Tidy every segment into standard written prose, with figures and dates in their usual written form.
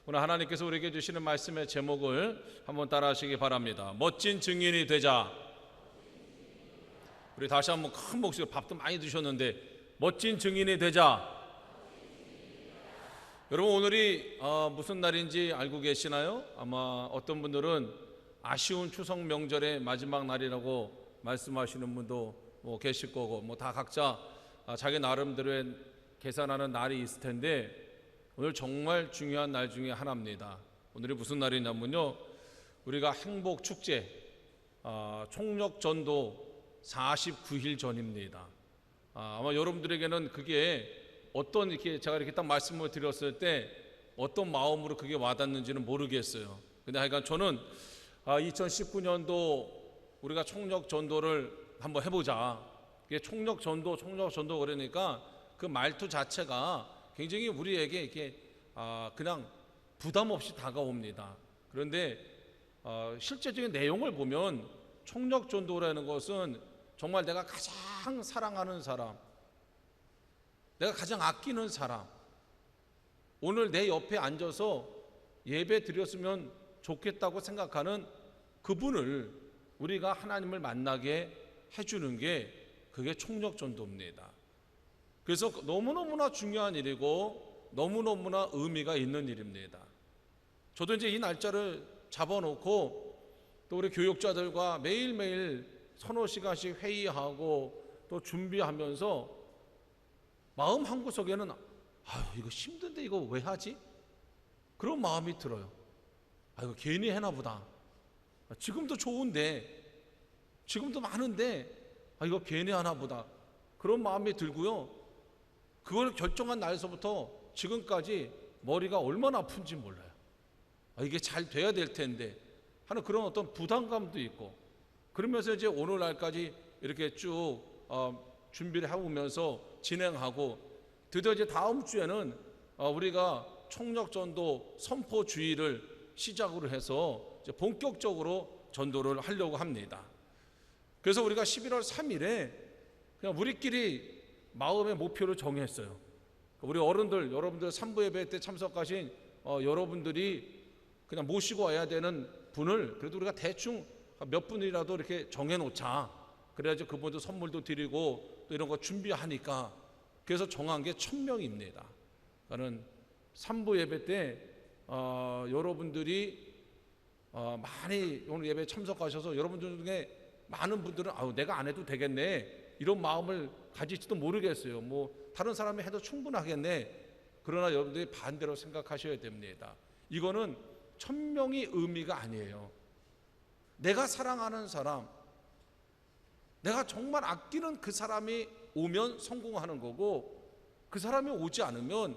오늘 하나님께서 우리에게 주시는 말씀의 제목을 한번 따라하시기 바랍니다. 멋진 증인이 되자. 우리 다시 한번 큰 목소리로, 밥도 많이 드셨는데 멋진 증인이 되자. 여러분, 오늘이 무슨 날인지 알고 계시나요? 아마 어떤 분들은 아쉬운 추석 명절의 마지막 날이라고 말씀하시는 분도 계실 거고, 다 각자 자기 나름대로의 계산하는 날이 있을 텐데, 오늘 정말 중요한 날 중에 하나입니다. 오늘이 무슨 날이냐면요, 우리가 행복축제, 총력전도 49일 전입니다. 아마 여러분들에게는 그게 어떤, 이렇게 제가 이렇게 딱 말씀을 드렸을 때 어떤 마음으로 그게 와닿는지는 모르겠어요. 근데 하여간 저는 2019년도 우리가 총력전도를 한번 해보자. 이게 총력전도 그러니까 그 말투 자체가 굉장히 우리에게 이렇게 그냥 부담 없이 다가옵니다. 그런데 실제적인 내용을 보면 총력전도라는 것은 정말 내가 가장 사랑하는 사람, 내가 가장 아끼는 사람, 오늘 내 옆에 앉아서 예배 드렸으면 좋겠다고 생각하는 그분을 우리가 하나님을 만나게 해주는 게 그게 총력전도입니다. 그래서 너무너무나 중요한 일이고 너무너무나 의미가 있는 일입니다. 저도 이제 이 날짜를 잡아놓고 또 우리 교육자들과 매일매일 서너 시간씩 회의하고 또 준비하면서 마음 한구석에는 이거 힘든데 이거 왜 하지? 그런 마음이 들어요. 이거 괜히 해나 보다. 지금도 좋은데, 지금도 많은데 이거 괜히 하나 보다. 그런 마음이 들고요. 그걸 결정한 날에서부터 지금까지 머리가 얼마나 아픈지 몰라요. 이게 잘 돼야 될 텐데 하는 그런 어떤 부담감도 있고, 그러면서 이제 오늘날까지 이렇게 쭉 준비를 해오면서 진행하고, 드디어 이제 다음 주에는 우리가 총력전도 선포주의를 시작으로 해서 이제 본격적으로 전도를 하려고 합니다. 그래서 우리가 11월 3일에 그냥 우리끼리 마음의 목표를 정했어요. 우리 어른들, 여러분들 3부 예배 때 참석하신 여러분들이 그냥 모시고 와야 되는 분을 그래도 우리가 대충 몇 분이라도 이렇게 정해놓자. 그래야지 그분도 선물도 드리고 또 이런 거 준비하니까. 그래서 정한 게 1000명입니다. 그러니까는 3부 예배 때 여러분들이 많이 오늘 예배에 참석하셔서 여러분들 중에 많은 분들은 내가 안 해도 되겠네 이런 마음을 가질지도 모르겠어요. 다른 사람이 해도 충분하겠네. 그러나 여러분들이 반대로 생각하셔야 됩니다. 이거는 1000명이 의미가 아니에요. 내가 사랑하는 사람, 내가 정말 아끼는 그 사람이 오면 성공하는 거고, 그 사람이 오지 않으면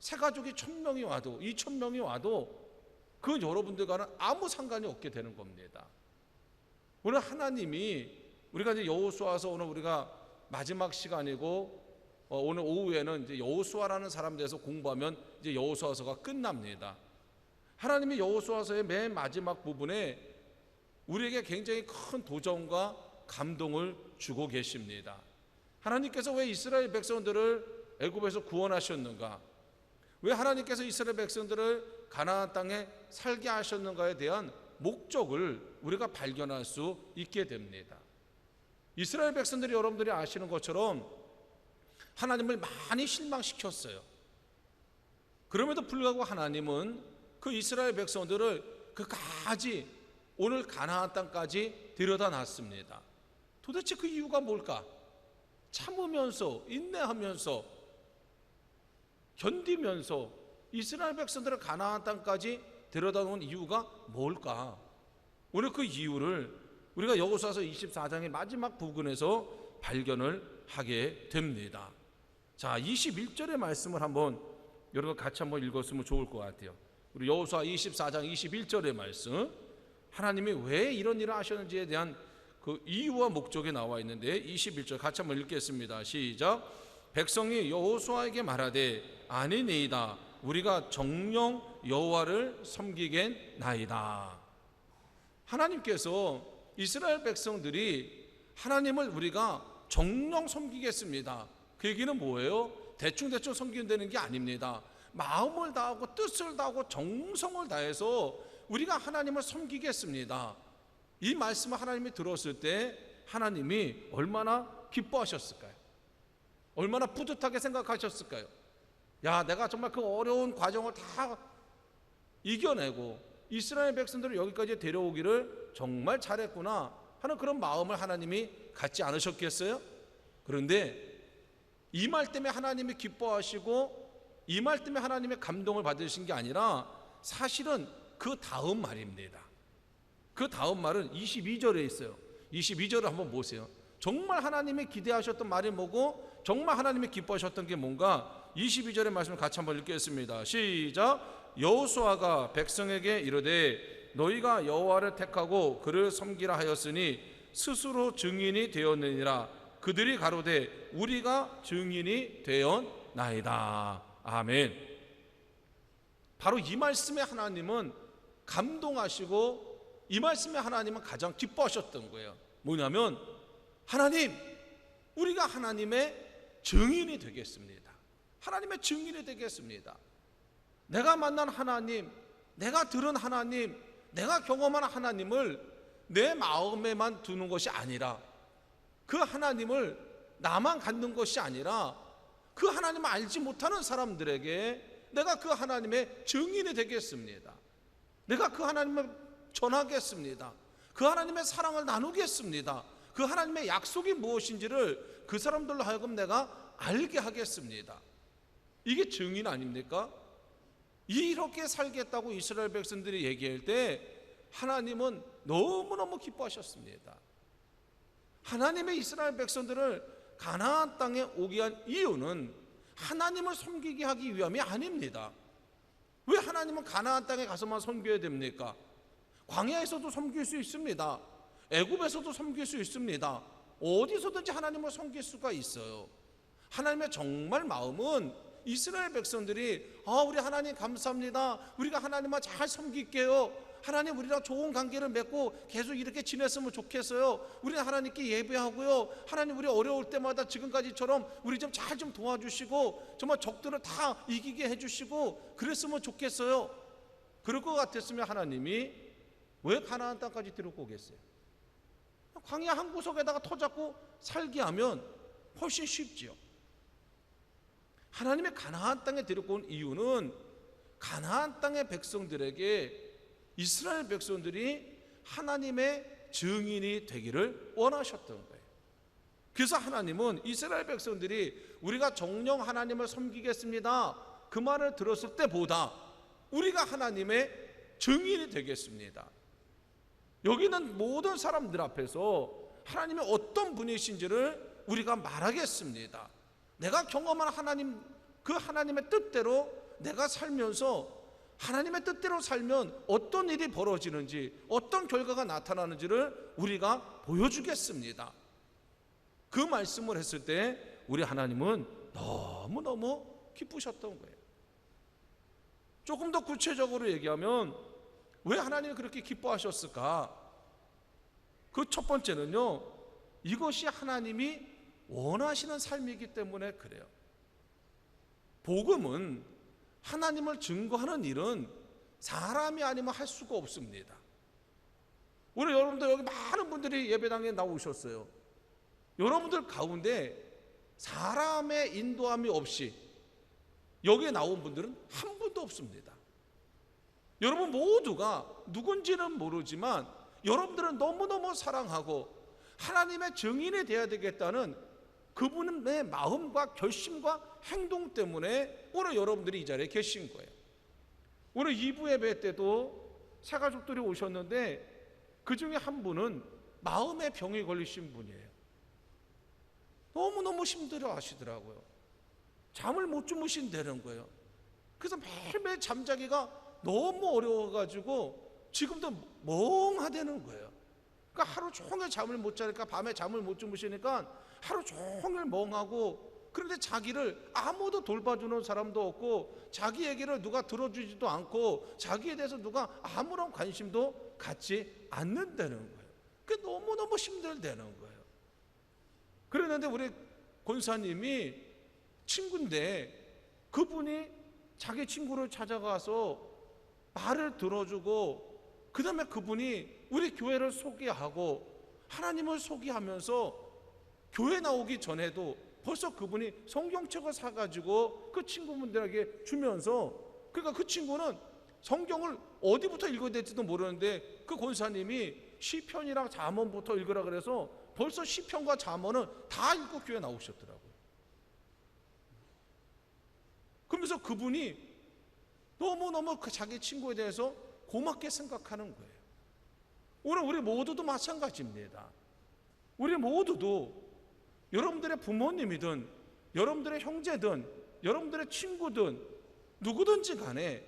새 가족이 1000명이 와도 2000명이 와도 그 여러분들과는 아무 상관이 없게 되는 겁니다. 오늘 하나님이, 우리가 이제 여호수아서 오늘 우리가 마지막 시간이고, 오늘 오후에는 이제 여호수아라는 사람에 대해서 공부하면 이제 여호수아서가 끝납니다. 하나님이 여호수아서의 맨 마지막 부분에 우리에게 굉장히 큰 도전과 감동을 주고 계십니다. 하나님께서 왜 이스라엘 백성들을 애굽에서 구원하셨는가? 왜 하나님께서 이스라엘 백성들을 가나안 땅에 살게 하셨는가에 대한 목적을 우리가 발견할 수 있게 됩니다. 이스라엘 백성들이 여러분들이 아시는 것처럼 하나님을 많이 실망시켰어요. 그럼에도 불구하고 하나님은 그 이스라엘 백성들을 그까지 오늘 가나안 땅까지 데려다 놨습니다. 도대체 그 이유가 뭘까? 참으면서, 인내하면서, 견디면서 이스라엘 백성들을 가나안 땅까지 데려다 놓은 이유가 뭘까? 오늘 그 이유를 우리가 여호수아서 24장의 마지막 부분에서 발견을 하게 됩니다. 자, 21절의 말씀을 한번 여러분 같이 한번 읽었으면 좋을 것 같아요. 우리 여호수아 24장 21절의 말씀, 하나님이 왜 이런 일을 하셨는지에 대한 그 이유와 목적이 나와 있는데, 21절 같이 한번 읽겠습니다. 시작. 백성이 여호수아에게 말하되 아니니이다, 우리가 정령 여호와를 섬기겠나이다. 하나님께서 이스라엘 백성들이 하나님을 우리가 정령 섬기겠습니다. 그 얘기는 뭐예요? 대충대충 섬긴다는 게 아닙니다. 마음을 다하고 뜻을 다하고 정성을 다해서 우리가 하나님을 섬기겠습니다. 이 말씀을 하나님이 들었을 때 하나님이 얼마나 기뻐하셨을까요? 얼마나 뿌듯하게 생각하셨을까요? 야, 내가 정말 그 어려운 과정을 다 이겨내고 이스라엘 백성들을 여기까지 데려오기를 정말 잘했구나 하는 그런 마음을 하나님이 갖지 않으셨겠어요? 그런데 이 말 때문에 하나님이 기뻐하시고 이 말 때문에 하나님의 감동을 받으신 게 아니라 사실은 그 다음 말입니다. 그 다음 말은 22절에 있어요. 22절을 한번 보세요. 정말 하나님이 기대하셨던 말이 뭐고 정말 하나님이 기뻐하셨던 게 뭔가 22절의 말씀을 같이 한번 읽겠습니다. 시작. 여호수아가 백성에게 이르되 너희가 여호와를 택하고 그를 섬기라 하였으니 스스로 증인이 되었느니라. 그들이 가로되 우리가 증인이 되었나이다. 아멘. 바로 이 말씀에 하나님은 감동하시고 이 말씀에 하나님은 가장 기뻐하셨던 거예요. 뭐냐면 하나님, 우리가 하나님의 증인이 되겠습니다. 하나님의 증인이 되겠습니다. 내가 만난 하나님, 내가 들은 하나님, 내가 경험한 하나님을 내 마음에만 두는 것이 아니라 그 하나님을 나만 갖는 것이 아니라 그 하나님을 알지 못하는 사람들에게 내가 그 하나님의 증인이 되겠습니다. 내가 그 하나님을 전하겠습니다. 그 하나님의 사랑을 나누겠습니다. 그 하나님의 약속이 무엇인지를 그 사람들로 하여금 내가 알게 하겠습니다. 이게 증인 아닙니까? 이렇게 살겠다고 이스라엘 백성들이 얘기할 때 하나님은 너무너무 기뻐하셨습니다. 하나님의 이스라엘 백성들을 가나안 땅에 오게 한 이유는 하나님을 섬기게 하기 위함이 아닙니다. 왜 하나님은 가나안 땅에 가서만 섬겨야 됩니까? 광야에서도 섬길 수 있습니다. 애굽에서도 섬길 수 있습니다. 어디서든지 하나님을 섬길 수가 있어요. 하나님의 정말 마음은 이스라엘 백성들이 우리 하나님 감사합니다. 우리가 하나님을 잘 섬길게요. 하나님 우리랑 좋은 관계를 맺고 계속 이렇게 지냈으면 좋겠어요. 우리는 하나님께 예배하고요. 하나님 우리 어려울 때마다 지금까지처럼 우리 좀 잘 좀 도와주시고 정말 적들을 다 이기게 해주시고 그랬으면 좋겠어요. 그럴 것 같았으면 하나님이 왜 가나안 땅까지 데리고 오겠어요? 광야 한 구석에다가 터 잡고 살게 하면 훨씬 쉽지요. 하나님의 가나안 땅에 데리고 온 이유는 가나안 땅의 백성들에게 이스라엘 백성들이 하나님의 증인이 되기를 원하셨던 거예요. 그래서 하나님은 이스라엘 백성들이 우리가 정령 하나님을 섬기겠습니다 그 말을 들었을 때보다 우리가 하나님의 증인이 되겠습니다. 여기는 모든 사람들 앞에서 하나님이 어떤 분이신지를 우리가 말하겠습니다. 내가 경험한 하나님, 그 하나님의 뜻대로 내가 살면서 하나님의 뜻대로 살면 어떤 일이 벌어지는지 어떤 결과가 나타나는지를 우리가 보여주겠습니다. 그 말씀을 했을 때 우리 하나님은 너무너무 기쁘셨던 거예요. 조금 더 구체적으로 얘기하면 왜 하나님이 그렇게 기뻐하셨을까? 그 첫 번째는요, 이것이 하나님이 원하시는 삶이기 때문에 그래요. 복음은 하나님을 증거하는 일은 사람이 아니면 할 수가 없습니다. 우리 여러분들 여기 많은 분들이 예배당에 나오셨어요. 여러분들 가운데 사람의 인도함이 없이 여기에 나온 분들은 한 분도 없습니다. 여러분 모두가 누군지는 모르지만 여러분들은 너무너무 사랑하고 하나님의 증인이 되어야 되겠다는 그분의 마음과 결심과 행동 때문에 오늘 여러분들이 이 자리에 계신 거예요. 오늘 2부 예배 때도 새 가족들이 오셨는데 그 중에 한 분은 마음의 병이 걸리신 분이에요. 너무너무 힘들어 하시더라고요. 잠을 못 주무신다는 거예요. 그래서 매일매일 잠자기가 너무 어려워가지고 지금도 멍하다는 거예요. 그러니까 하루 종일 잠을 못 자니까 밤에 잠을 못 주무시니까 하루 종일 멍하고, 그런데 자기를 아무도 돌봐주는 사람도 없고 자기 얘기를 누가 들어주지도 않고 자기에 대해서 누가 아무런 관심도 갖지 않는다는 거예요. 그게 너무너무 힘들다는 거예요. 그랬는데 우리 권사님이 친구인데 그분이 자기 친구를 찾아가서 말을 들어주고, 그 다음에 그분이 우리 교회를 소개하고 하나님을 소개하면서 교회 나오기 전에도 벌써 그분이 성경책을 사가지고 그 친구분들에게 주면서, 그러니까 그 친구는 성경을 어디부터 읽어야 될지도 모르는데 그 권사님이 시편이랑 잠언부터 읽으라 그래서 벌써 시편과 잠언은 다 읽고 교회 나오셨더라고요. 그러면서 그분이 너무너무 그 자기 친구에 대해서 고맙게 생각하는 거예요. 오늘 우리 모두도 마찬가지입니다. 우리 모두도 여러분들의 부모님이든 여러분들의 형제든 여러분들의 친구든 누구든지 간에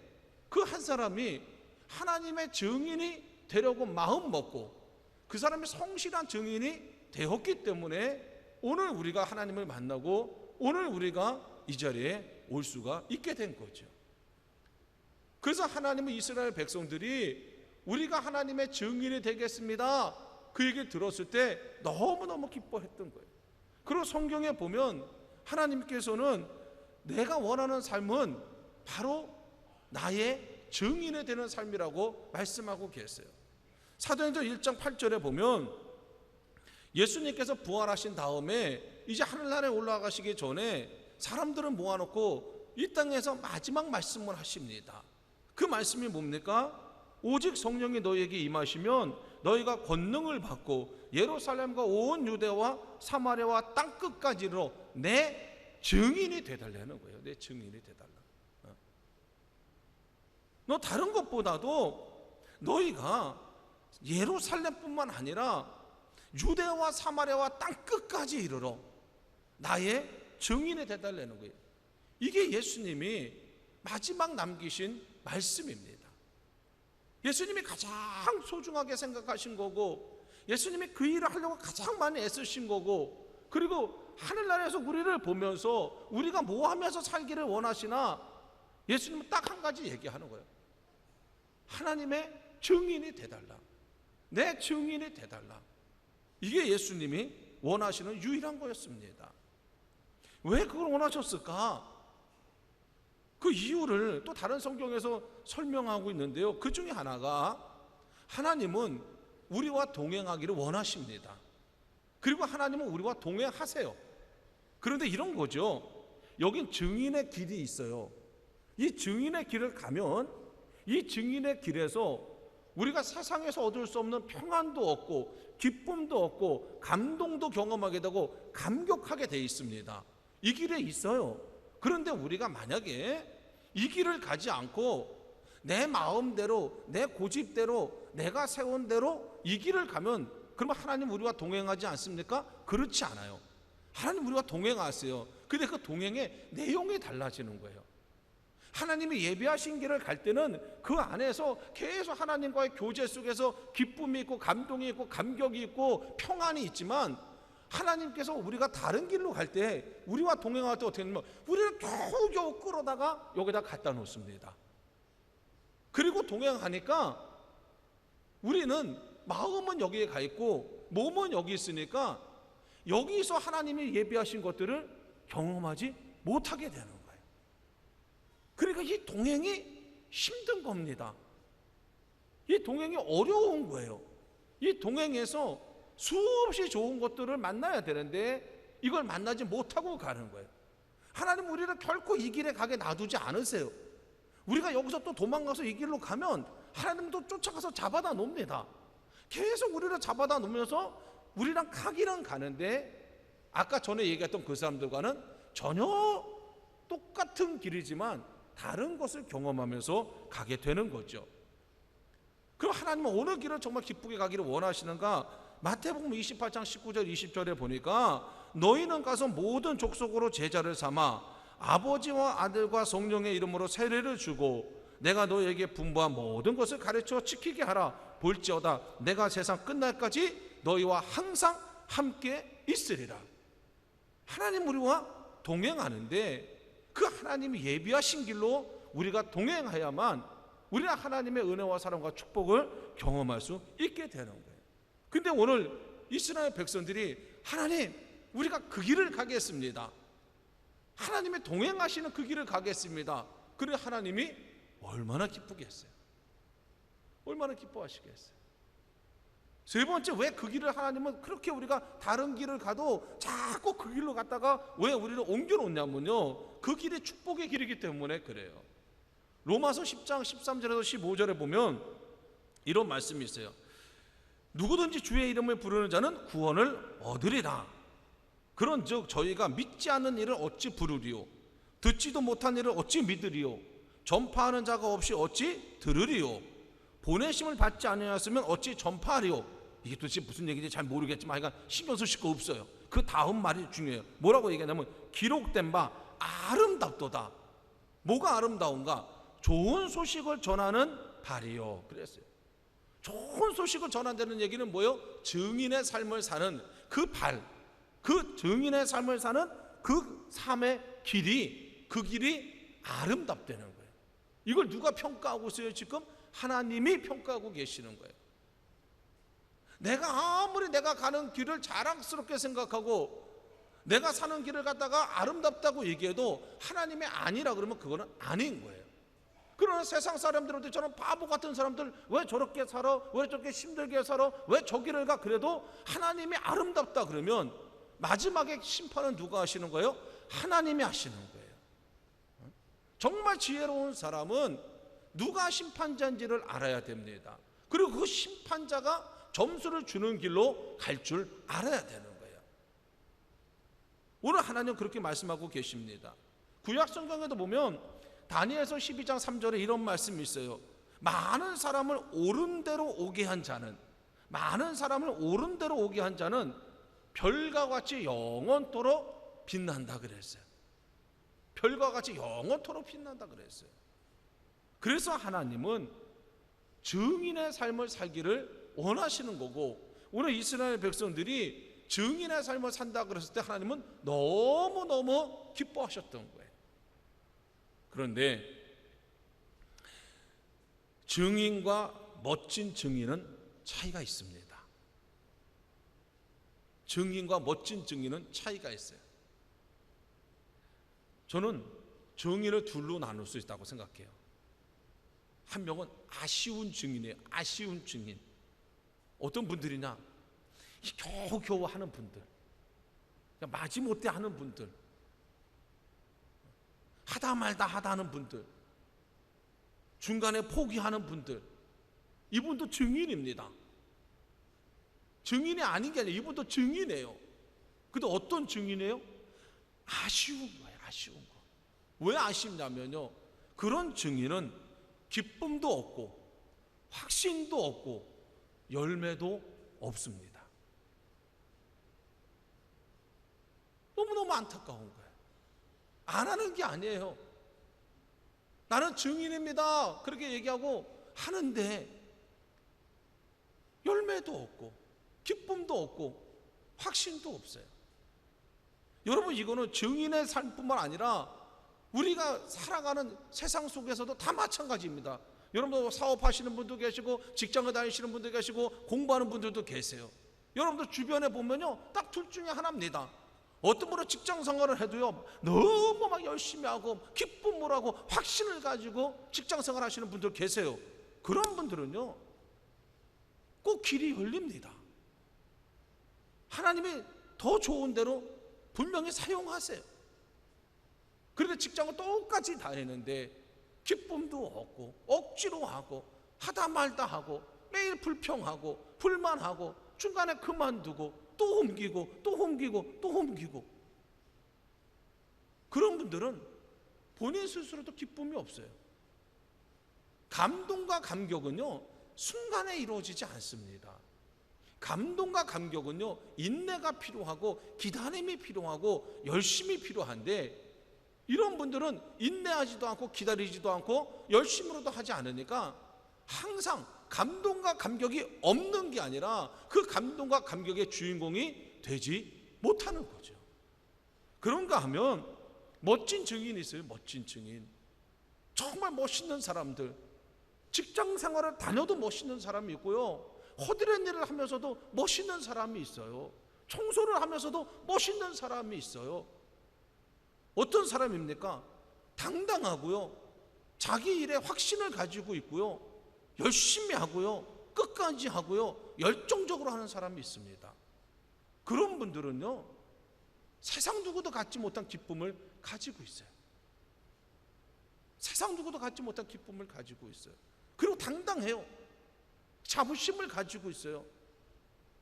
그 한 사람이 하나님의 증인이 되려고 마음 먹고 그 사람이 성실한 증인이 되었기 때문에 오늘 우리가 하나님을 만나고 오늘 우리가 이 자리에 올 수가 있게 된 거죠. 그래서 하나님은 이스라엘 백성들이 우리가 하나님의 증인이 되겠습니다, 그 얘기를 들었을 때 너무너무 기뻐했던 거예요. 그리고 성경에 보면 하나님께서는 내가 원하는 삶은 바로 나의 증인이 되는 삶이라고 말씀하고 계세요. 사도행전 1장 8절에 보면 예수님께서 부활하신 다음에 이제 하늘나라에 올라가시기 전에 사람들을 모아놓고 이 땅에서 마지막 말씀을 하십니다. 그 말씀이 뭡니까? 오직 성령이 너희에게 임하시면 너희가 권능을 받고 예루살렘과 온 유대와 사마리아와 땅끝까지로 내 증인이 되달라는 거예요. 내 증인이 되달라. 너 다른 것보다도 너희가 예루살렘뿐만 아니라 유대와 사마리아와 땅끝까지 이르러 나의 증인이 되달라는 거예요. 이게 예수님이 마지막 남기신 말씀입니다. 예수님이 가장 소중하게 생각하신 거고, 예수님이 그 일을 하려고 가장 많이 애쓰신 거고, 그리고 하늘나라에서 우리를 보면서 우리가 뭐 하면서 살기를 원하시나, 예수님은 딱 한 가지 얘기하는 거예요. 하나님의 증인이 되달라. 내 증인이 되달라. 이게 예수님이 원하시는 유일한 거였습니다. 왜 그걸 원하셨을까? 그 이유를 또 다른 성경에서 설명하고 있는데요. 그 중에 하나가 하나님은 우리와 동행하기를 원하십니다. 그리고 하나님은 우리와 동행하세요. 그런데 이런 거죠. 여긴 증인의 길이 있어요. 이 증인의 길을 가면 이 증인의 길에서 우리가 세상에서 얻을 수 없는 평안도 얻고 기쁨도 얻고 감동도 경험하게 되고 감격하게 돼 있습니다. 이 길에 있어요. 그런데 우리가 만약에 이 길을 가지 않고 내 마음대로 내 고집대로 내가 세운 대로 이 길을 가면 그러면 하나님 우리와 동행하지 않습니까? 그렇지 않아요. 하나님 우리와 동행하세요. 근데 그 동행의 내용이 달라지는 거예요. 하나님이 예비하신 길을 갈 때는 그 안에서 계속 하나님과의 교제 속에서 기쁨이 있고 감동이 있고 감격이 있고 평안이 있지만, 하나님께서 우리가 다른 길로 갈 때 우리와 동행할 때 어떻게 하냐면 우리를 겨우겨우 끌어다가 여기다 갖다 놓습니다. 그리고 동행하니까 우리는 마음은 여기에 가 있고 몸은 여기 있으니까 여기서 하나님이 예비하신 것들을 경험하지 못하게 되는 거예요. 그러니까 이 동행이 힘든 겁니다. 이 동행이 어려운 거예요. 이 동행에서 수없이 좋은 것들을 만나야 되는데 이걸 만나지 못하고 가는 거예요. 하나님 우리를 결코 이 길에 가게 놔두지 않으세요. 우리가 여기서 또 도망가서 이 길로 가면 하나님도 쫓아가서 잡아다 놓습니다. 계속 우리를 잡아다 놓으면서 우리랑 가기는 가는데 아까 전에 얘기했던 그 사람들과는 전혀 똑같은 길이지만 다른 것을 경험하면서 가게 되는 거죠. 그럼 하나님은 어느 길을 정말 기쁘게 가기를 원하시는가? 마태복음 28장 19절 20절에 보니까 너희는 가서 모든 족속으로 제자를 삼아 아버지와 아들과 성령의 이름으로 세례를 주고 내가 너희에게 분부한 모든 것을 가르쳐 지키게 하라. 볼지어다 내가 세상 끝날까지 너희와 항상 함께 있으리라. 하나님 우리와 동행하는데 그 하나님이 예비하신 길로 우리가 동행해야만 우리는 하나님의 은혜와 사랑과 축복을 경험할 수 있게 되는 거예요. 근데 오늘 이스라엘 백성들이 하나님 우리가 그 길을 가겠습니다. 하나님의 동행하시는 그 길을 가겠습니다. 그래 하나님이 얼마나 기쁘겠어요. 얼마나 기뻐하시겠어요. 세 번째, 왜 그 길을 하나님은 그렇게 우리가 다른 길을 가도 자꾸 그 길로 갔다가 왜 우리를 옮겨놓냐면요, 그 길이 축복의 길이기 때문에 그래요. 로마서 10장 13절에서 15절에 보면 이런 말씀이 있어요. 누구든지 주의 이름을 부르는 자는 구원을 얻으리라. 그런즉 저희가 믿지 않는 일을 어찌 부르리요, 듣지도 못한 일을 어찌 믿으리요, 전파하는 자가 없이 어찌 들으리요, 보내심을 받지 아니하였으면 어찌 전파하리요. 이게 도대체 무슨 얘기인지 잘 모르겠지만 하여간 신경 쓰실 거 없어요. 그 다음 말이 중요해요. 뭐라고 얘기하냐면 기록된 바 아름답도다. 뭐가 아름다운가? 좋은 소식을 전하는 발이요 그랬어요. 좋은 소식을 전한다는 얘기는 뭐예요? 증인의 삶을 사는 그 발, 그 증인의 삶을 사는 그 삶의 길이, 그 길이 아름답다는 거예요. 이걸 누가 평가하고 있어요? 지금 하나님이 평가하고 계시는 거예요. 내가 아무리 내가 가는 길을 자랑스럽게 생각하고 내가 사는 길을 갖다가 아름답다고 얘기해도 하나님이 아니라 그러면 그거는 아닌 거예요. 그러나 세상 사람들한테 저는 바보 같은 사람들 왜 저렇게 살아? 왜 저렇게 힘들게 살아? 왜 저 길을 가? 그래도 하나님이 아름답다 그러면 마지막에 심판은 누가 하시는 거예요? 하나님이 하시는 거예요. 정말 지혜로운 사람은 누가 심판자인지를 알아야 됩니다. 그리고 그 심판자가 점수를 주는 길로 갈 줄 알아야 되는 거예요. 오늘 하나님 그렇게 말씀하고 계십니다. 구약 성경에도 보면 다니엘서 12장 3절에 이런 말씀이 있어요. 많은 사람을 옳은 대로 오게 한 자는, 많은 사람을 옳은 대로 오게 한 자는 별과 같이 영원토록 빛난다 그랬어요. 별과 같이 영원토록 빛난다 그랬어요. 그래서 하나님은 증인의 삶을 살기를 원하시는 거고, 오늘 이스라엘 백성들이 증인의 삶을 산다 그랬을 때 하나님은 너무너무 기뻐하셨던 거예요. 그런데 증인과 멋진 증인은 차이가 있습니다. 증인과 멋진 증인은 차이가 있어요. 저는 증인을 둘로 나눌 수 있다고 생각해요. 한 명은 아쉬운 증인이에요. 아쉬운 증인. 어떤 분들이냐? 겨우겨우 하는 분들, 마지못해 하는 분들, 하다 말다 하다 하는 분들, 중간에 포기하는 분들, 이분도 증인입니다. 증인이 아닌 게 아니라 이분도 증인이에요. 근데 어떤 증인이에요? 아쉬운 거예요. 아쉬운 거. 왜 아쉽냐면요, 그런 증인은 기쁨도 없고 확신도 없고 열매도 없습니다. 너무너무 안타까운 거예요. 안 하는 게 아니에요. 나는 증인입니다 그렇게 얘기하고 하는데 열매도 없고 기쁨도 없고 확신도 없어요. 여러분, 이거는 증인의 삶뿐만 아니라 우리가 살아가는 세상 속에서도 다 마찬가지입니다. 여러분도 사업하시는 분도 계시고 직장을 다니시는 분도 계시고 공부하는 분들도 계세요. 여러분들 주변에 보면요, 딱 둘 중에 하나입니다. 어떤 분은 직장 생활을 해도요 너무 막 열심히 하고 기쁨을 하고 확신을 가지고 직장 생활 하시는 분들 계세요. 그런 분들은요 꼭 길이 열립니다. 하나님이 더 좋은 대로 분명히 사용하세요. 그런데 직장을 똑같이 다니는데 기쁨도 없고 억지로 하고 하다 말다 하고 매일 불평하고 불만하고 중간에 그만두고 또 옮기고 또 옮기고 또 옮기고, 그런 분들은 본인 스스로도 기쁨이 없어요. 감동과 감격은요 순간에 이루어지지 않습니다. 감동과 감격은요 인내가 필요하고 기다림이 필요하고 열심이 필요한데, 이런 분들은 인내하지도 않고 기다리지도 않고 열심으로도 하지 않으니까 항상 감동과 감격이 없는 게 아니라 그 감동과 감격의 주인공이 되지 못하는 거죠. 그런가 하면 멋진 증인이 있어요. 멋진 증인. 정말 멋있는 사람들, 직장 생활을 다녀도 멋있는 사람이 있고요, 허드렛 일을 하면서도 멋있는 사람이 있어요. 청소를 하면서도 멋있는 사람이 있어요. 어떤 사람입니까? 당당하고요, 자기 일에 확신을 가지고 있고요, 열심히 하고요, 끝까지 하고요, 열정적으로 하는 사람이 있습니다. 그런 분들은요, 세상 누구도 갖지 못한 기쁨을 가지고 있어요. 세상 누구도 갖지 못한 기쁨을 가지고 있어요. 그리고 당당해요. 자부심을 가지고 있어요.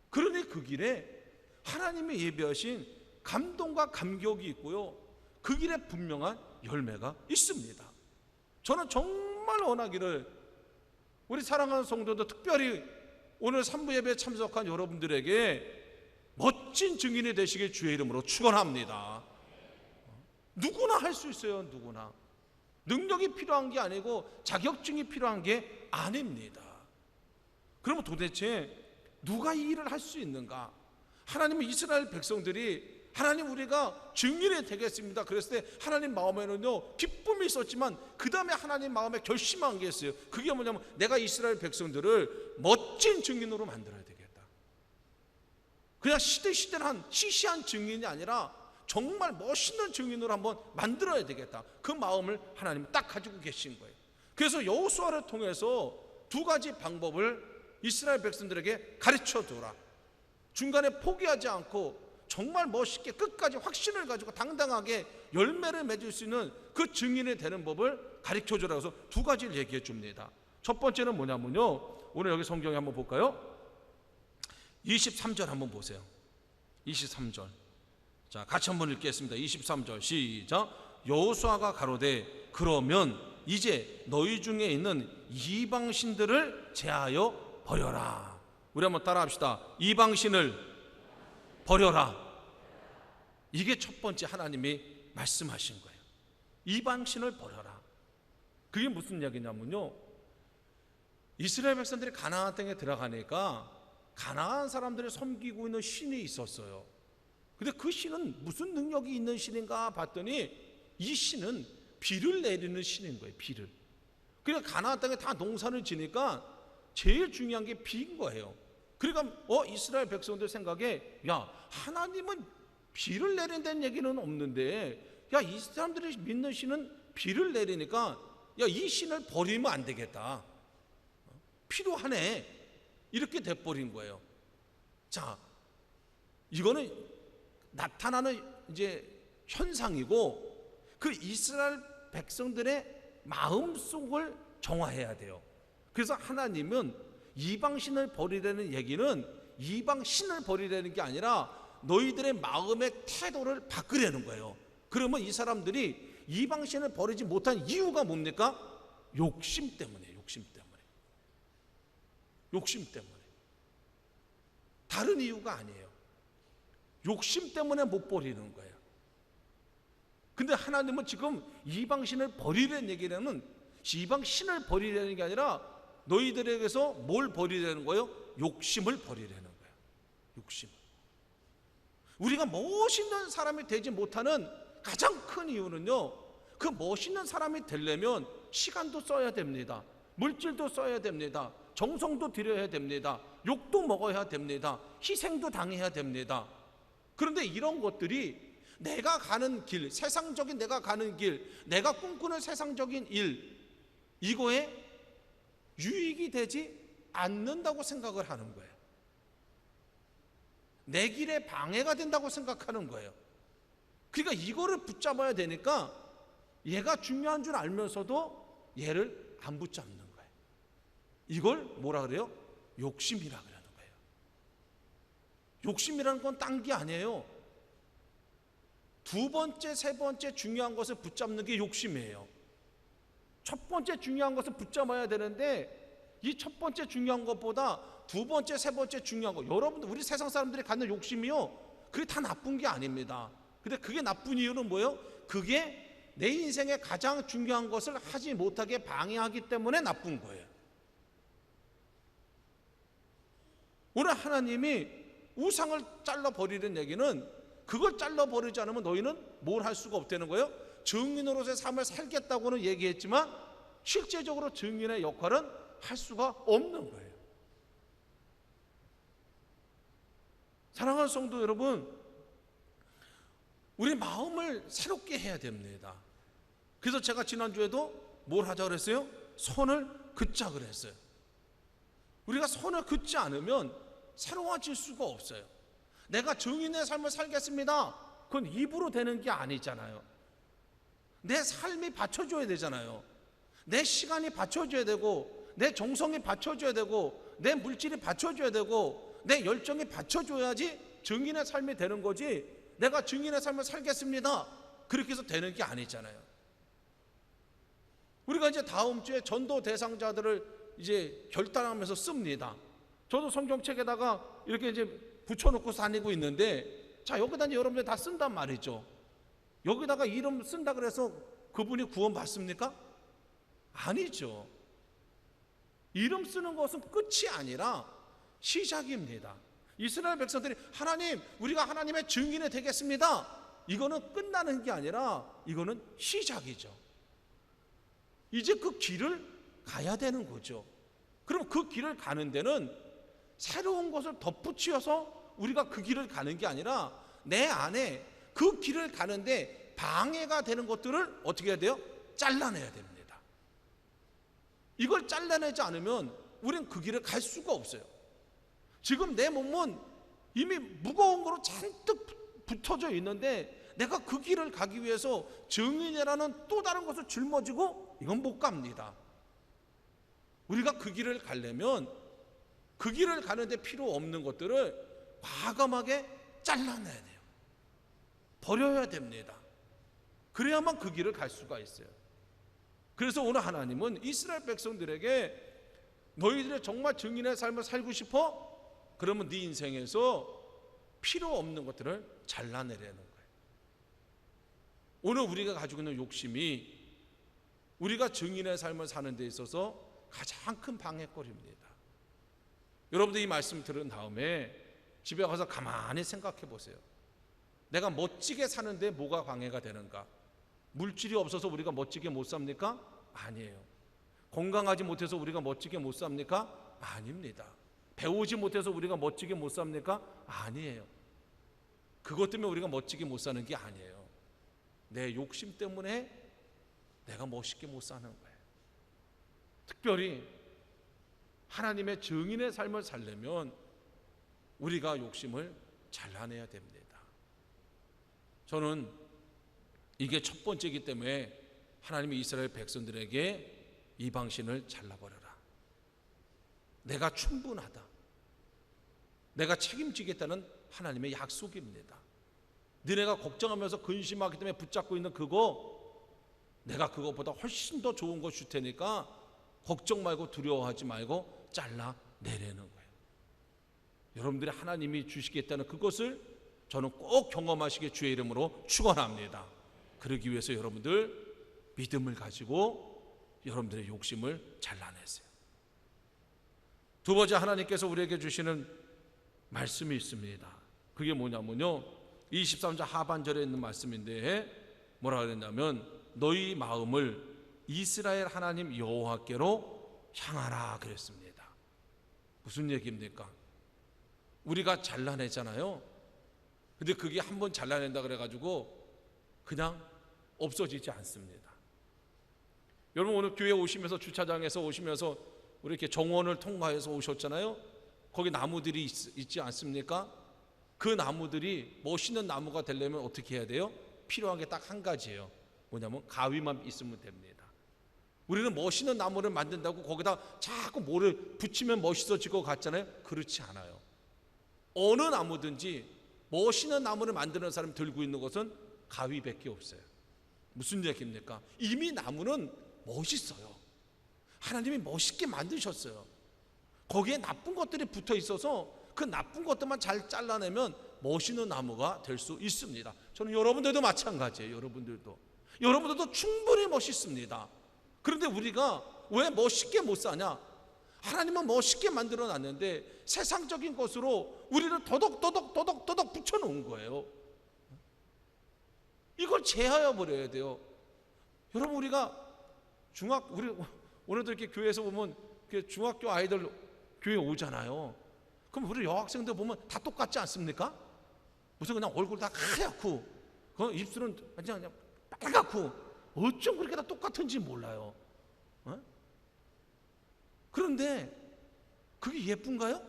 그러니 그 길에 하나님이 예비하신 감동과 감격이 있고요, 그 길에 분명한 열매가 있습니다. 저는 정말 원하기를 우리 사랑하는 성도들, 특별히 오늘 3부 예배에 참석한 여러분들에게 멋진 증인이 되시길 주의 이름으로 축원합니다. 누구나 할 수 있어요. 누구나. 능력이 필요한 게 아니고 자격증이 필요한 게 아닙니다. 그러면 도대체 누가 이 일을 할 수 있는가? 하나님은 이스라엘 백성들이 하나님 우리가 증인이 되겠습니다 그랬을 때 하나님 마음에는요 기쁨이 있었지만 그 다음에 하나님 마음에 결심한 게 있어요. 그게 뭐냐면 내가 이스라엘 백성들을 멋진 증인으로 만들어야 되겠다. 그냥 시대한 시시한 증인이 아니라 정말 멋있는 증인으로 한번 만들어야 되겠다. 그 마음을 하나님이 딱 가지고 계신 거예요. 그래서 여호수아를 통해서 두 가지 방법을 이스라엘 백성들에게 가르쳐 두라. 중간에 포기하지 않고 정말 멋있게 끝까지 확신을 가지고 당당하게 열매를 맺을 수 있는 그 증인이 되는 법을 가르쳐 주라 해서 두 가지를 얘기해 줍니다. 첫 번째는 뭐냐면요, 오늘 여기 성경에 한번 볼까요? 23절 한번 보세요. 23절. 자, 같이 한번 읽겠습니다. 23절 시작. 여호수아가 가로되 그러면 이제 너희 중에 있는 이방신들을 제하여 버려라. 우리 한번 따라합시다. 이방신을 버려라. 이게 첫 번째 하나님이 말씀하신 거예요. 이방신을 버려라. 그게 무슨 이야기냐면요, 이스라엘 백성들이 가나안 땅에 들어가니까 가나안 사람들이 섬기고 있는 신이 있었어요. 근데 그 신은 무슨 능력이 있는 신인가 봤더니 이 신은 비를 내리는 신인 거예요. 비를. 그러니까 가나안 땅에 다 농사를 지니까 제일 중요한 게 비인 거예요. 그러니까 이스라엘 백성들 생각에 야, 하나님은 비를 내린다는 얘기는 없는데 야, 이 사람들이 믿는 신은 비를 내리니까 야, 이 신을 버리면 안 되겠다. 필요하네. 이렇게 돼버린 거예요. 자, 이거는 나타나는 이제 현상이고 그 이스라엘 백성들의 마음속을 정화해야 돼요. 그래서 하나님은 이방신을 버리라는 얘기는 이방신을 버리라는 게 아니라 너희들의 마음의 태도를 바꾸려는 거예요. 그러면 이 사람들이 이방신을 버리지 못한 이유가 뭡니까? 욕심 때문에. 욕심 때문에. 다른 이유가 아니에요. 욕심 때문에 못 버리는 거예요. 근데 하나님은 지금 이방신을 버리라는 얘기는 이방신을 버리라는 게 아니라 너희들에게서 뭘 버리라는 거예요? 욕심을 버리라는 거예요. 욕심. 우리가 멋있는 사람이 되지 못하는 가장 큰 이유는요, 그 멋있는 사람이 되려면 시간도 써야 됩니다. 물질도 써야 됩니다. 정성도 들여야 됩니다. 욕도 먹어야 됩니다. 희생도 당해야 됩니다. 그런데 이런 것들이 내가 가는 길, 세상적인 내가 가는 길, 내가 꿈꾸는 세상적인 일, 이거에 유익이 되지 않는다고 생각을 하는 거예요. 내 길에 방해가 된다고 생각하는 거예요. 그러니까 이거를 붙잡아야 되니까 얘가 중요한 줄 알면서도 얘를 안 붙잡는 거예요. 이걸 뭐라 그래요? 욕심이라 그러는 거예요. 욕심이라는 건 딴 게 아니에요. 두 번째, 세 번째 중요한 것을 붙잡는 게 욕심이에요. 첫 번째 중요한 것을 붙잡아야 되는데 이 첫 번째 중요한 것보다 두 번째, 세 번째 중요한 거, 여러분들 우리 세상 사람들이 갖는 욕심이요, 그게 다 나쁜 게 아닙니다. 근데 그게 나쁜 이유는 뭐예요? 그게 내 인생에 가장 중요한 것을 하지 못하게 방해하기 때문에 나쁜 거예요. 오늘 하나님이 우상을 잘라버리는 얘기는 그걸 잘라버리지 않으면 너희는 뭘 할 수가 없다는 거예요. 증인으로서의 삶을 살겠다고는 얘기했지만 실제적으로 증인의 역할은 할 수가 없는 거예요. 사랑하는 성도 여러분, 우리 마음을 새롭게 해야 됩니다. 그래서 제가 지난주에도 뭘 하자 그랬어요? 손을 긋자 그랬어요. 우리가 손을 긋지 않으면 새로워질 수가 없어요. 내가 증인의 삶을 살겠습니다. 그건 입으로 되는 게 아니잖아요. 내 삶이 받쳐줘야 되잖아요. 내 시간이 받쳐줘야 되고, 내 정성이 받쳐줘야 되고, 내 물질이 받쳐줘야 되고, 내 열정이 받쳐줘야지 증인의 삶이 되는 거지, 내가 증인의 삶을 살겠습니다 그렇게 해서 되는 게 아니잖아요. 우리가 이제 다음 주에 전도 대상자들을 이제 결단하면서 씁니다. 저도 성경책에다가 이렇게 이제 붙여놓고 다니고 있는데, 자, 여기다 이제 여러분들 다 쓴단 말이죠. 여기다가 이름 쓴다 그래서 그분이 구원 받습니까? 아니죠. 이름 쓰는 것은 끝이 아니라 시작입니다. 이스라엘 백성들이 하나님, 우리가 하나님의 증인이 되겠습니다, 이거는 끝나는 게 아니라 이거는 시작이죠. 이제 그 길을 가야 되는 거죠. 그럼 그 길을 가는 데는 새로운 것을 덧붙여서 우리가 그 길을 가는 게 아니라 내 안에 그 길을 가는데 방해가 되는 것들을 어떻게 해야 돼요? 잘라내야 됩니다. 이걸 잘라내지 않으면 우리는 그 길을 갈 수가 없어요. 지금 내 몸은 이미 무거운 거로 잔뜩 붙어져 있는데 내가 그 길을 가기 위해서 증인이라는 또 다른 것을 짊어지고 이건 못 갑니다. 우리가 그 길을 가려면 그 길을 가는데 필요 없는 것들을 과감하게 잘라내야 돼요. 버려야 됩니다. 그래야만 그 길을 갈 수가 있어요. 그래서 오늘 하나님은 이스라엘 백성들에게 너희들의 정말 증인의 삶을 살고 싶어? 그러면 네 인생에서 필요 없는 것들을 잘라내려는 거예요. 오늘 우리가 가지고 있는 욕심이 우리가 증인의 삶을 사는 데 있어서 가장 큰 방해거리입니다. 여러분들 이 말씀 들은 다음에 집에 가서 가만히 생각해 보세요. 내가 멋지게 사는데 뭐가 방해가 되는가? 물질이 없어서 우리가 멋지게 못 삽니까? 아니에요. 건강하지 못해서 우리가 멋지게 못 삽니까? 아닙니다. 배우지 못해서 우리가 멋지게 못 삽니까? 아니에요. 그것 때문에 우리가 멋지게 못 사는 게 아니에요. 내 욕심 때문에 내가 멋있게 못 사는 거예요. 특별히 하나님의 증인의 삶을 살려면 우리가 욕심을 잘라내야 됩니다. 저는 이게 첫 번째이기 때문에 하나님이 이스라엘 백성들에게 이방신을 잘라버려라, 내가 충분하다, 내가 책임지겠다는 하나님의 약속입니다. 너네가 걱정하면서 근심하기 때문에 붙잡고 있는 그거, 내가 그것보다 훨씬 더 좋은 거 줄 테니까 걱정 말고 두려워하지 말고 잘라내려는 거예요. 여러분들이 하나님이 주시겠다는 그것을 저는 꼭 경험하시게 주의 이름으로 축원합니다. 그러기 위해서 여러분들 믿음을 가지고 여러분들의 욕심을 잘라내세요. 두 번째, 하나님께서 우리에게 주시는 말씀이 있습니다. 그게 뭐냐면요, 23절 하반절에 있는 말씀인데 뭐라 그랬냐면 너희 마음을 이스라엘 하나님 여호와께로 향하라 그랬습니다. 무슨 얘기입니까? 우리가 잘라내잖아요. 근데 그게 한번 잘라낸다 그래가지고 그냥 없어지지 않습니다. 여러분 오늘 교회 오시면서 주차장에서 오시면서 우리 이렇게 정원을 통과해서 오셨잖아요. 거기 나무들이 있지 않습니까? 그 나무들이 멋있는 나무가 되려면 어떻게 해야 돼요? 필요한 게 딱 한 가지예요. 뭐냐면 가위만 있으면 됩니다. 우리는 멋있는 나무를 만든다고 거기다 자꾸 뭐를 붙이면 멋있어질 것 같잖아요. 그렇지 않아요. 어느 나무든지 멋있는 나무를 만드는 사람이 들고 있는 것은 가위밖에 없어요. 무슨 얘기입니까? 이미 나무는 멋있어요. 하나님이 멋있게 만드셨어요. 거기에 나쁜 것들이 붙어 있어서 그 나쁜 것들만 잘 잘라내면 멋있는 나무가 될 수 있습니다. 저는 여러분들도 마찬가지예요. 여러분들도 충분히 멋있습니다. 그런데 우리가 왜 멋있게 못 사냐? 하나님은 멋있게 만들어 놨는데 세상적인 것으로 우리를 도덕 붙여놓은 거예요. 이걸 제하여 버려야 돼요. 여러분 우리가 우리 오늘도 이렇게 교회에서 보면 중학교 아이들 교회 오잖아요. 그럼 우리 여학생들 보면 다 똑같지 않습니까? 무슨 그냥 얼굴 다 하얗고 입술은 그냥 빨갛고 어쩜 그렇게 다 똑같은지 몰라요. 어? 그런데 그게 예쁜가요?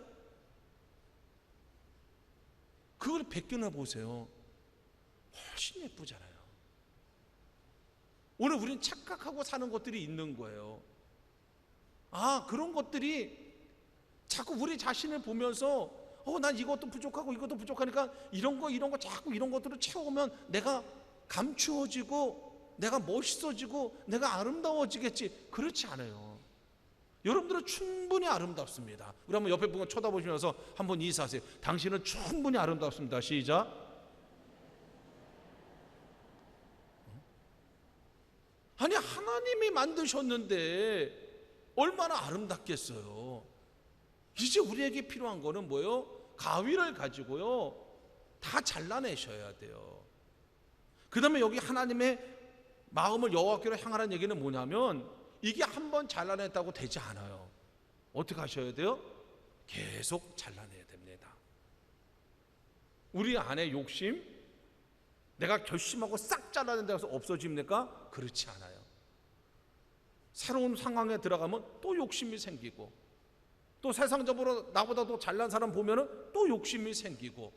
그걸 베껴내 보세요. 훨씬 예쁘잖아요. 오늘 우리는 착각하고 사는 것들이 있는 거예요. 그런 것들이 자꾸 우리 자신을 보면서 난 이것도 부족하고 이것도 부족하니까 이런 거 자꾸 이런 것들을 채우면 내가 감추어지고 내가 멋있어지고 내가 아름다워지겠지. 그렇지 않아요. 여러분들은 충분히 아름답습니다. 우리 한번 옆에 분을 쳐다보시면서 한번 인사하세요. 당신은 충분히 아름답습니다. 시작. 아니, 하나님이 만드셨는데 얼마나 아름답겠어요. 이제 우리에게 필요한 거는 뭐예요? 가위를 가지고요 다 잘라내셔야 돼요. 그 다음에 여기 하나님의 마음을 여호와께로 향하라는 얘기는 뭐냐면, 이게 한번 잘라냈다고 되지 않아요. 어떻게 하셔야 돼요? 계속 잘라내야 됩니다. 우리 안에 욕심, 내가 결심하고 싹 잘라낸다고 해서 없어집니까? 그렇지 않아요. 새로운 상황에 들어가면 또 욕심이 생기고, 또 세상적으로 나보다 더 잘난 사람 보면은 또 욕심이 생기고,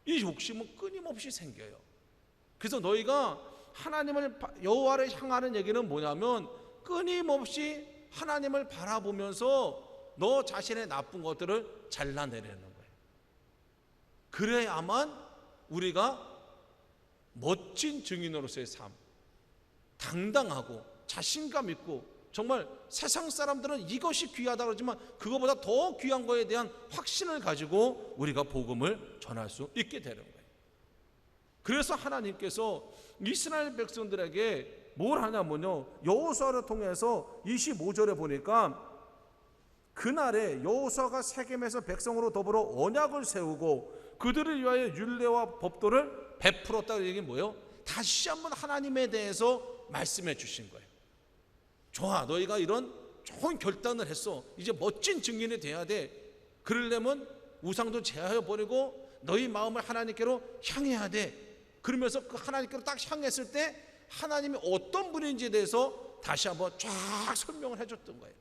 이 욕심은 끊임없이 생겨요. 그래서 너희가 하나님을 여호와를 향하는 얘기는 뭐냐면, 끊임없이 하나님을 바라보면서 너 자신의 나쁜 것들을 잘라내려는 거예요. 그래야만 우리가 멋진 증인으로서의 삶, 당당하고 자신감 있고, 정말 세상 사람들은 이것이 귀하다 그러지만 그거보다 더 귀한 거에 대한 확신을 가지고 우리가 복음을 전할 수 있게 되는 거예요. 그래서 하나님께서 이스라엘 백성들에게 뭘 하냐면요, 여호수아를 통해서 25절에 보니까 그날에 여호수아가 세겜에서 백성으로 더불어 언약을 세우고 그들을 위하여 율례와 법도를 베풀었다는 얘기는 뭐예요? 다시 한번 하나님에 대해서 말씀해 주신 거예요. 좋아, 너희가 이런 좋은 결단을 했어. 이제 멋진 증인이 돼야 돼. 그러려면 우상도 제하여 버리고 너희 마음을 하나님께로 향해야 돼. 그러면서 그 하나님께로 딱 향했을 때 하나님이 어떤 분인지에 대해서 다시 한번 쫙 설명을 해줬던 거예요.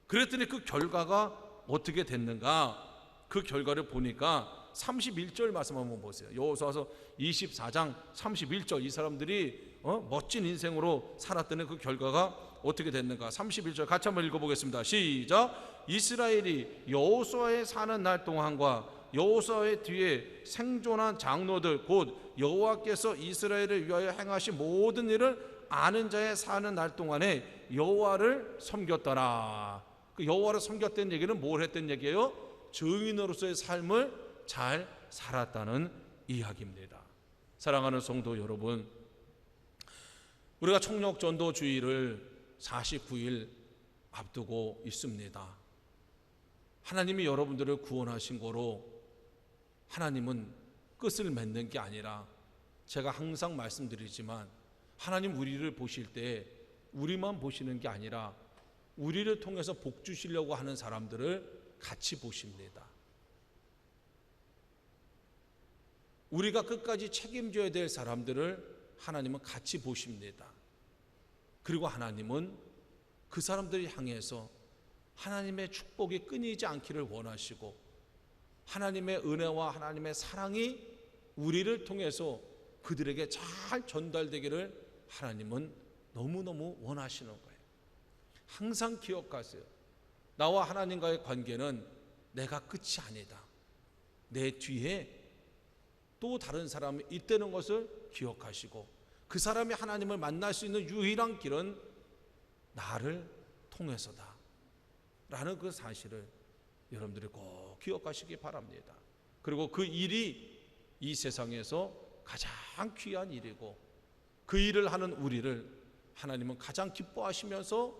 그랬더니 그 결과가 어떻게 됐는가? 그 결과를 보니까 31절 말씀 한번 보세요. 여호수아서 24장 31절. 이 사람들이 멋진 인생으로 살았더니 그 결과가 어떻게 됐는가? 31절 같이 한번 읽어보겠습니다. 시작. 이스라엘이 여호수아의 사는 날 동안과 여호수아의 뒤에 생존한 장로들 곧 여호와께서 이스라엘을 위하여 행하신 모든 일을 아는 자의 사는 날 동안에 여호와를 섬겼더라. 그 여호와를 섬겼다는 얘기는 뭘 했다는 얘기예요? 증인으로서의 삶을 잘 살았다는 이야기입니다. 사랑하는 성도 여러분, 우리가 총력전도주의를 49일 앞두고 있습니다. 하나님이 여러분들을 구원하신 거로 하나님은 끝을 맺는 게 아니라, 제가 항상 말씀드리지만 하나님 우리를 보실 때 우리만 보시는 게 아니라 우리를 통해서 복 주시려고 하는 사람들을 같이 보십니다. 우리가 끝까지 책임져야 될 사람들을 하나님은 같이 보십니다. 그리고 하나님은 그 사람들을 향해서 하나님의 축복이 끊이지 않기를 원하시고, 하나님의 은혜와 하나님의 사랑이 우리를 통해서 그들에게 잘 전달되기를 하나님은 너무너무 원하시는 거예요. 항상 기억하세요. 나와 하나님과의 관계는 내가 끝이 아니다. 내 뒤에 또 다른 사람이 있다는 것을 기억하시고, 그 사람이 하나님을 만날 수 있는 유일한 길은 나를 통해서다 라는 그 사실을 여러분들이 꼭 기억하시기 바랍니다. 그리고 그 일이 이 세상에서 가장 귀한 일이고, 그 일을 하는 우리를 하나님은 가장 기뻐하시면서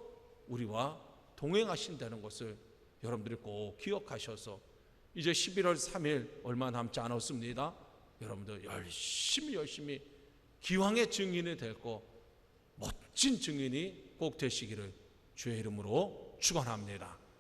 우리와 동행하신다는 것을 여러분들이 꼭 기억하셔서, 이제 11월 3일 얼마 남지 않았습니다. 여러분들 열심히 기왕의 증인이 되고 멋진 증인이 꼭 되시기를 주의 이름으로 축원합니다.